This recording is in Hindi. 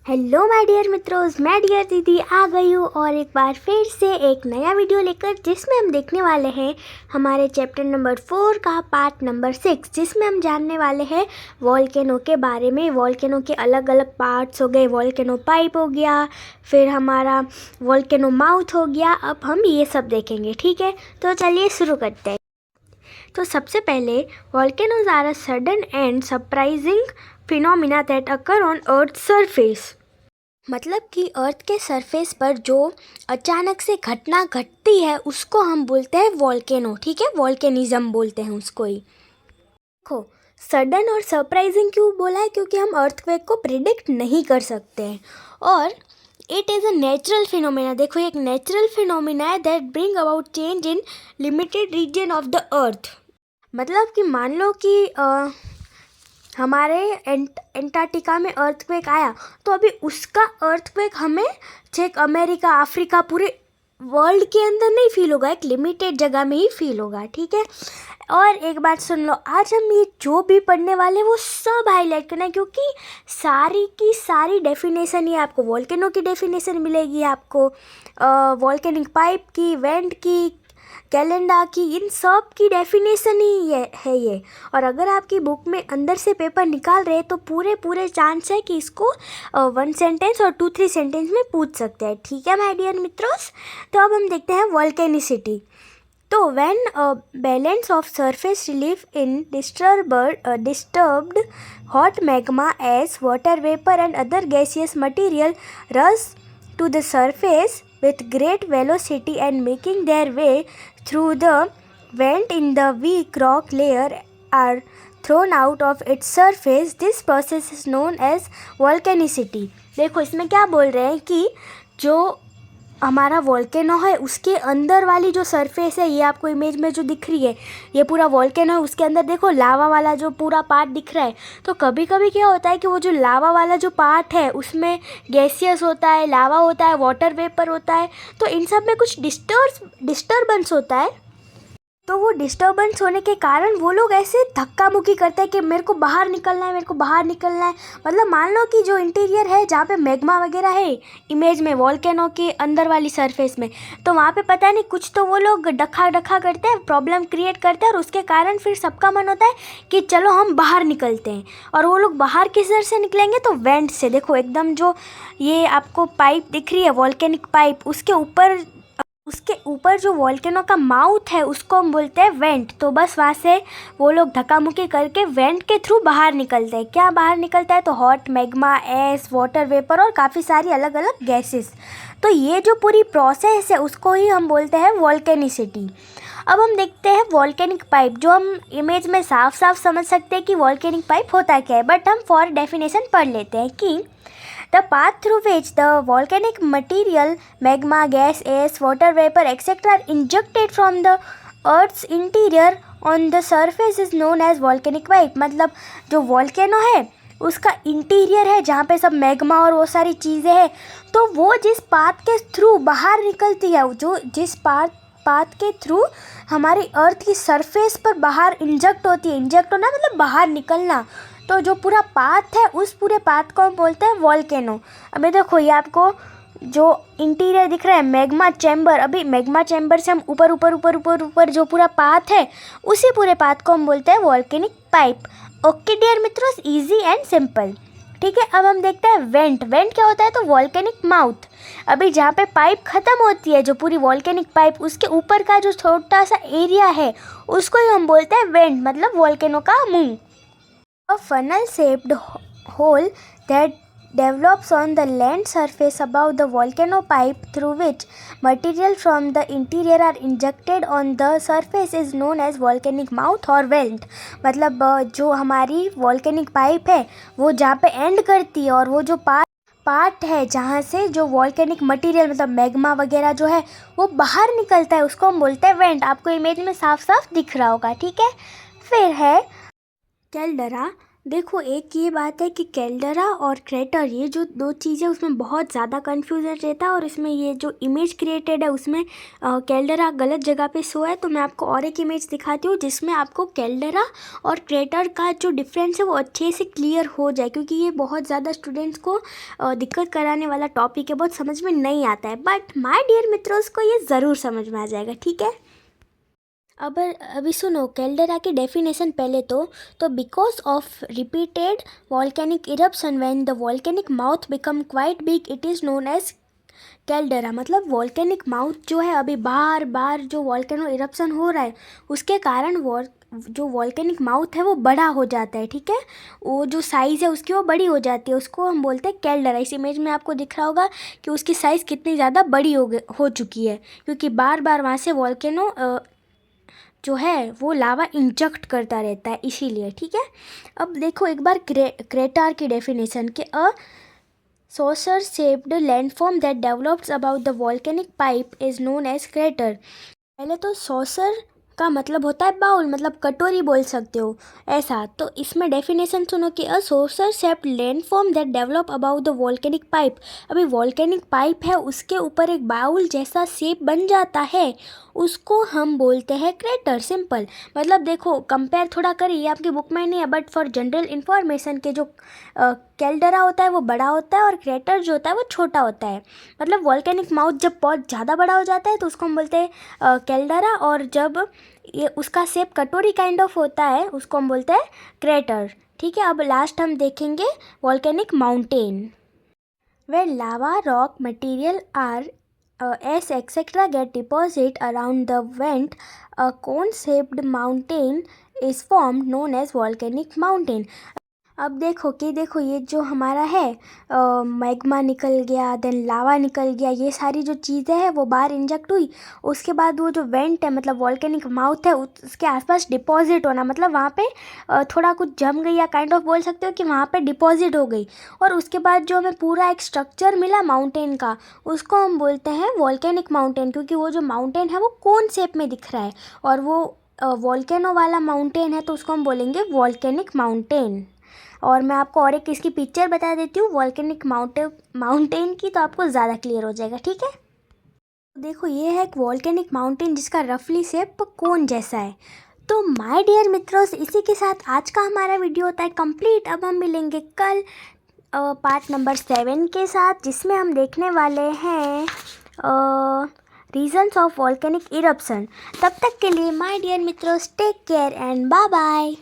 हेलो माय डियर मित्रों, मैं डियर दीदी आ गई हूँ और एक बार फिर से एक नया वीडियो लेकर, जिसमें हम देखने वाले हैं हमारे चैप्टर नंबर 4 का पार्ट नंबर 6, जिसमें हम जानने वाले हैं वॉल्केनो के बारे में। वॉल्केनो के अलग अलग पार्ट्स हो गए, वॉल्केनो पाइप हो गया, फिर हमारा वॉल्केनो माउथ हो गया। अब हम ये सब देखेंगे, ठीक है? तो चलिए शुरू करते हैं। तो सबसे पहले volcanoes are a sudden and surprising phenomena that occur on earth surface. मतलब कि अर्थ के सरफेस पर जो अचानक से घटना घटती है उसको हम बोलते हैं वॉल्केनो, ठीक है? वॉल्केनिज्म बोलते हैं उसको ही। देखो, सडन और सरप्राइजिंग क्यों बोला है? क्योंकि हम अर्थक्वेक को प्रिडिक्ट नहीं कर सकते हैं और it is a natural phenomena. देखो, एक नेचुरल फिनोमेना है that bring about change in limited region of the earth. मतलब कि मान लो कि हमारे एंटार्क्टिका में अर्थक्वेक आया, तो अभी उसका अर्थक्वेक हमें चेक अमेरिका, अफ्रीका, पूरे वर्ल्ड के अंदर नहीं फील होगा, एक लिमिटेड जगह में ही फील होगा, ठीक है? और एक बात सुन लो, आज हम ये जो भी पढ़ने वाले वो सब हाईलाइट करना है, क्योंकि सारी की सारी डेफिनेशन ही आपको वॉल्केनो की डेफिनेशन मिलेगी, आपको वॉल्केनिक पाइप की, वेंट की, कैलेंडर की, इन सब की डेफिनेशन ही है ये। और अगर आपकी बुक में अंदर से पेपर निकाल रहे हैं तो पूरे चांस है कि इसको 1 सेंटेंस और 2-3 सेंटेंस में पूछ सकते हैं, ठीक है माय डियर मित्रोस? तो अब हम देखते हैं वॉल्केनिसिटी। तो when balance of surface relief in disturbed hot magma as water vapour and other gaseous material rush to the surface with great velocity and making their way through the vent in the weak rock layer are thrown out of its surface. This process is known as volcanicity. देखो, इसमें क्या बोल रहे हैं कि जो हमारा वॉल्केनो है उसके अंदर वाली जो सरफेस है, ये आपको इमेज में जो दिख रही है, ये पूरा वॉल्केनो है। उसके अंदर देखो लावा वाला जो पूरा पार्ट दिख रहा है। तो कभी कभी क्या होता है कि वो जो लावा वाला जो पार्ट है उसमें गैसियस होता है, लावा होता है, वाटर वेपर होता है। तो इन सब में कुछ डिस्टर्बेंस होता है। तो वो डिस्टर्बेंस होने के कारण वो लोग ऐसे धक्का मुक्की करते हैं कि मेरे को बाहर निकलना है, मेरे को बाहर निकलना है। मतलब मान लो कि जो इंटीरियर है जहाँ पे मैग्मा वगैरह है इमेज में, वॉल्केनो के अंदर वाली सरफेस में, तो वहाँ पे पता नहीं कुछ तो वो लोग डखा करते हैं, प्रॉब्लम क्रिएट करते हैं, और उसके कारण फिर सबका मन होता है कि चलो हम बाहर निकलते हैं। और वो लोग बाहर किस तरह से निकलेंगे? तो वेंट से। देखो, एकदम जो ये आपको पाइप दिख रही है, वॉल्केनिक पाइप, उसके ऊपर जो वॉल्केनो का माउथ है उसको हम बोलते हैं वेंट। तो बस वहाँ से वो लोग धक्का-मुक्की करके वेंट के थ्रू बाहर निकलते हैं। क्या बाहर निकलता है? तो hot magma, S, water vapour और काफ़ी सारी अलग अलग गैसेस। तो ये जो पूरी प्रोसेस है उसको ही हम बोलते हैं वॉल्केनिसिटी। अब हम देखते हैं वॉल्केनिक पाइप, जो हम इमेज में साफ साफ समझ सकते हैं कि वॉल्केनिक पाइप होता क्या है, बट हम फॉर डेफिनेशन पढ़ लेते हैं कि the path through which the volcanic material, magma, gas, ash, water vapor, etc. are injected from the earth's interior on the surface is known as volcanic pipe. मतलब जो वॉल्केनो है उसका इंटीरियर है जहाँ पे सब मैग्मा और वो सारी चीज़ें हैं, तो वो जिस पाथ के थ्रू बाहर निकलती है, जो जिस पाथ के थ्रू हमारी अर्थ की सरफेस पर बाहर इंजेक्ट होती है, इंजेक्ट होना मतलब बाहर निकलना, तो जो पूरा पाथ है उस पूरे पाथ को हम बोलते हैं वॉल्केनो। अभी देखो, ये आपको जो इंटीरियर दिख रहा है मैग्मा चैम्बर, अभी मैग्मा चैम्बर से हम ऊपर जो पूरा पाथ है उसी पूरे पाथ को हम बोलते हैं वॉल्केनिक पाइप। ओके डियर मित्रोस, इजी एंड सिंपल, ठीक है? अब हम देखते हैं वेंट। वेंट क्या होता है? तो वॉल्केनिक माउथ। अभी जहाँ पे पाइप ख़त्म होती है, जो पूरी वॉल्केनिक पाइप, उसके ऊपर का जो छोटा सा एरिया है उसको ही हम बोलते हैं वेंट, मतलब वॉल्केनो का मुंह। A funnel-shaped hole that develops on the land surface above the volcano pipe, through which material from the interior are injected on the surface, is known as volcanic mouth or vent. मतलब जो हमारी volcanic pipe है वो जहाँ पे एंड करती है और वो जो पार्ट है जहाँ से जो वॉल्केनिक मटेरियल मतलब मैग्मा वगैरह जो है वो बाहर निकलता है उसको हम बोलते हैं वेंट। आपको इमेज में साफ साफ दिख रहा होगा, ठीक है? फिर है कैल्डरा, देखो, एक ये बात है कि कैल्डरा और क्रेटर, ये जो दो चीज़ें, उसमें बहुत ज़्यादा कन्फ्यूज़न रहता है। और इसमें ये जो इमेज क्रिएटेड है उसमें कैल्डरा गलत जगह पे शो है। तो मैं आपको और एक इमेज दिखाती हूँ जिसमें आपको कैल्डरा और क्रेटर का जो डिफरेंस है वो अच्छे से क्लियर हो जाए, क्योंकि ये बहुत ज़्यादा स्टूडेंट्स को दिक्कत कराने वाला टॉपिक है, बहुत समझ में नहीं आता है। बट माय डियर मित्रों, को ये ज़रूर समझ में आ जाएगा, ठीक है। अब अभी सुनो कैल्डेरा की डेफिनेशन पहले तो because of repeated volcanic eruption when the volcanic mouth become quite big it is known as caldera. मतलब वॉल्केनिक माउथ जो है, अभी बार बार जो वॉल्केनो इरप्शन हो रहा है उसके कारण जो वॉल्केनिक माउथ है वो बड़ा हो जाता है, ठीक है। वो जो साइज़ है उसकी वो बड़ी हो जाती है, उसको हम बोलते हैं कैल्डेरा। इस इमेज में आपको दिख रहा होगा कि उसकी साइज़ कितनी ज़्यादा बड़ी हो चुकी है, क्योंकि बार बार वहाँ से वॉल्केनो जो है वो लावा इंजेक्ट करता रहता है, इसीलिए, ठीक है। अब देखो एक बार क्रेटर की डेफिनेशन के saucer shaped landform that develops above the volcanic pipe is known as crater। पहले तो सॉसर का मतलब होता है बाउल, मतलब कटोरी बोल सकते हो ऐसा। तो इसमें डेफिनेशन सुनो कि अ saucer shaped landform that develop about the volcanic pipe. अभी वॉल्केनिक पाइप है, उसके ऊपर एक बाउल जैसा शेप बन जाता है, उसको हम बोलते हैं क्रेटर। सिंपल मतलब देखो, कंपेयर थोड़ा करिए, ये आपकी बुक में नहीं है, बट फॉर जनरल इन्फॉर्मेशन के जो कैल्डरा होता है वो बड़ा होता है और क्रेटर जो होता है वो छोटा होता है। मतलब वॉल्केनिक माउथ जब बहुत ज़्यादा बड़ा हो जाता है तो उसको हम बोलते हैं कैल्डरा, और जब ये उसका शेप कटोरी काइंड ऑफ होता है उसको हम बोलते हैं क्रेटर, ठीक है। अब लास्ट हम देखेंगे volcanic mountain. Where lava, rock, material are as etc. get deposit around the vent, a cone-shaped mountain is formed known as volcanic mountain। अब देखो ये जो हमारा है मैग्मा निकल गया, देन लावा निकल गया, ये सारी जो चीज़ें हैं वो बाहर इंजेक्ट हुई। उसके बाद वो जो वेंट है, मतलब वॉल्केनिक माउथ है, उसके आसपास डिपॉजिट होना, मतलब वहाँ पे थोड़ा कुछ जम गई, या काइंड ऑफ बोल सकते हो कि वहाँ पे डिपॉजिट हो गई। और उसके बाद जो हमें पूरा एक स्ट्रक्चर मिला माउंटेन का, उसको हम बोलते हैं वॉल्केनिक माउंटेन, क्योंकि वो जो माउंटेन है वो कोन शेप में दिख रहा है, और वो वॉल्केनो वाला माउंटेन है, तो उसको हम बोलेंगे वॉल्केनिक माउंटेन। और मैं आपको और एक इसकी पिक्चर बता देती हूँ वॉल्केनिक माउंटेन की, तो आपको ज़्यादा क्लियर हो जाएगा, ठीक है। देखो ये है एक वॉल्केनिक माउंटेन जिसका रफली शेप कोन जैसा है। तो माय डियर मित्रों, इसी के साथ आज का हमारा वीडियो होता है कंप्लीट। अब हम मिलेंगे कल पार्ट नंबर 7 के साथ, जिसमें हम देखने वाले हैं रीजन्स ऑफ वॉल्केनिक इरप्शन। तब तक के लिए माय डियर मित्रों, take care and bye bye.